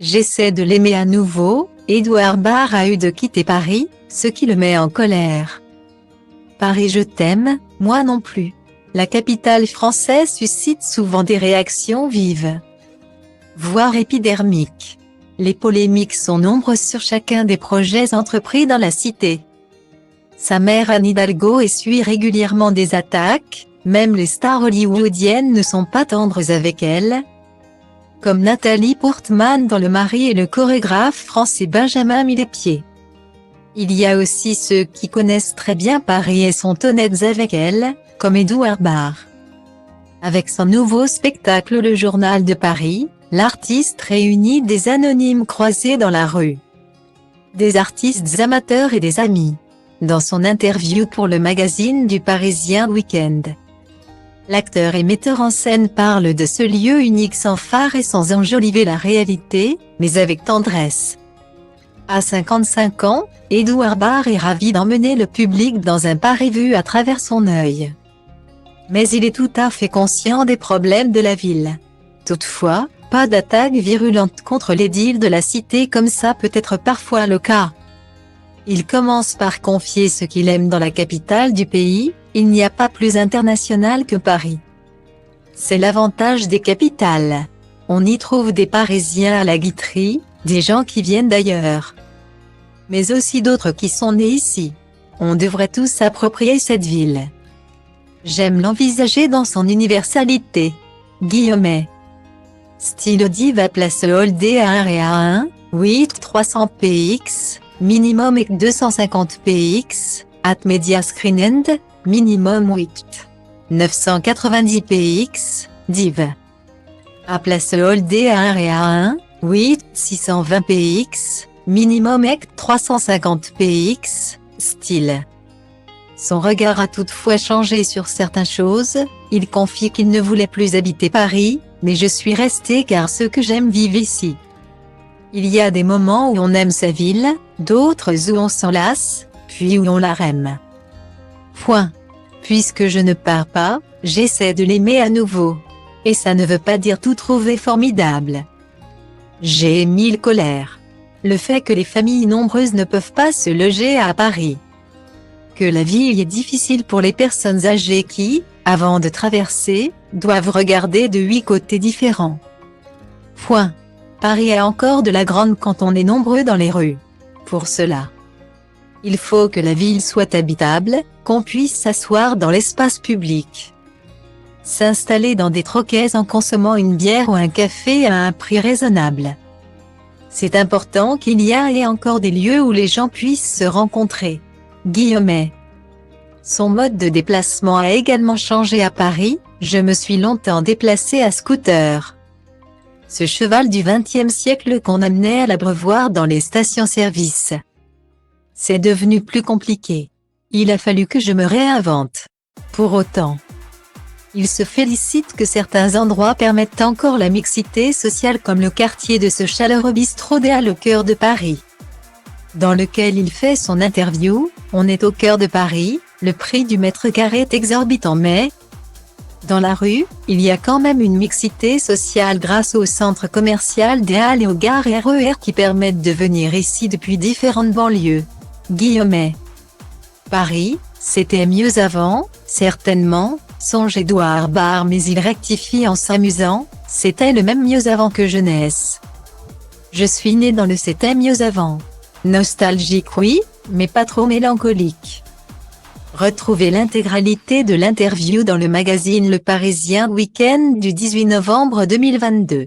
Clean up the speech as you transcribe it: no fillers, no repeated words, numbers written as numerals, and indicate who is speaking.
Speaker 1: J'essaie de l'aimer à nouveau. Édouard Baird a eu de quitter Paris, ce qui le met en colère. Paris, je t'aime, moi non plus. La capitale française suscite souvent des réactions vives, voire épidermiques. Les polémiques sont nombreuses sur chacun des projets entrepris dans la cité. Sa mère Anne Hidalgo essuie régulièrement des attaques, même les stars hollywoodiennes ne sont pas tendres avec elle, comme Nathalie Portman dont le mari est le chorégraphe français Benjamin Millepied. Il y a aussi ceux qui connaissent très bien Paris et sont honnêtes avec elle, comme Édouard Baird. Avec son nouveau spectacle Le Journal de Paris, l'artiste réunit des anonymes croisés dans la rue, des artistes amateurs et des amis. Dans son interview pour le magazine du Parisien Week-end, l'acteur et metteur en scène parle de ce lieu unique sans phare et sans enjoliver la réalité, mais avec tendresse. À 55 ans, Édouard Baird est ravi d'emmener le public dans un Paris vu à travers son œil. Mais il est tout à fait conscient des problèmes de la ville. Toutefois, pas d'attaque virulente contre l'édile de la cité comme ça peut être parfois le cas. Il commence par confier ce qu'il aime dans la capitale du pays. Il n'y a pas plus international que Paris. C'est l'avantage des capitales. On y trouve des Parisiens à la Guitry, des gens qui viennent d'ailleurs, mais aussi d'autres qui sont nés ici. On devrait tous s'approprier cette ville. J'aime l'envisager dans son universalité. Guillaumet. Style Diva Place Holdé à 1 et à 1, 8 300 px, minimum et 250 px, at Media Screen End, minimum 8 990 px, div. À Place Holdé à 1 et à 1, 8 620 px, minimum et 350 px, style. Son regard a toutefois changé sur certaines choses. Il confie qu'il ne voulait plus habiter Paris, mais je suis resté car ceux que j'aime vivent ici. Il y a des moments où on aime sa ville, d'autres où on s'en lasse, puis où on la aime. Point. Puisque je ne pars pas, j'essaie de l'aimer à nouveau. Et ça ne veut pas dire tout trouver formidable. J'ai 1000 colères. Le fait que les familles nombreuses ne peuvent pas se loger à Paris. Que la vie y est difficile pour les personnes âgées qui, avant de traverser, doivent regarder de 8 côtés différents. Point. Paris a encore de la grande quand on est nombreux dans les rues. Pour cela, il faut que la ville soit habitable, qu'on puisse s'asseoir dans l'espace public, s'installer dans des troquets en consommant une bière ou un café à un prix raisonnable. C'est important qu'il y ait encore des lieux où les gens puissent se rencontrer. Guillaumet. Son mode de déplacement a également changé à Paris. Je me suis longtemps déplacé à scooter, ce cheval du XXe siècle qu'on amenait à l'abreuvoir dans les stations-service. C'est devenu plus compliqué. Il a fallu que je me réinvente. Pour autant, il se félicite que certains endroits permettent encore la mixité sociale comme le quartier de ce chaleureux bistrot des Halles au cœur de Paris, dans lequel il fait son interview. On est au cœur de Paris, le prix du mètre carré est exorbitant mais, dans la rue, il y a quand même une mixité sociale grâce au centre commercial des Halles et aux gares RER qui permettent de venir ici depuis différentes banlieues. Guillaumet. Paris, c'était mieux avant, certainement, songe Édouard Baird mais il rectifie en s'amusant, c'était le même mieux avant que jeunesse. Je suis né dans le c'était mieux avant. Nostalgique oui, mais pas trop mélancolique. Retrouvez l'intégralité de l'interview dans le magazine Le Parisien Week-end du 18 novembre 2022.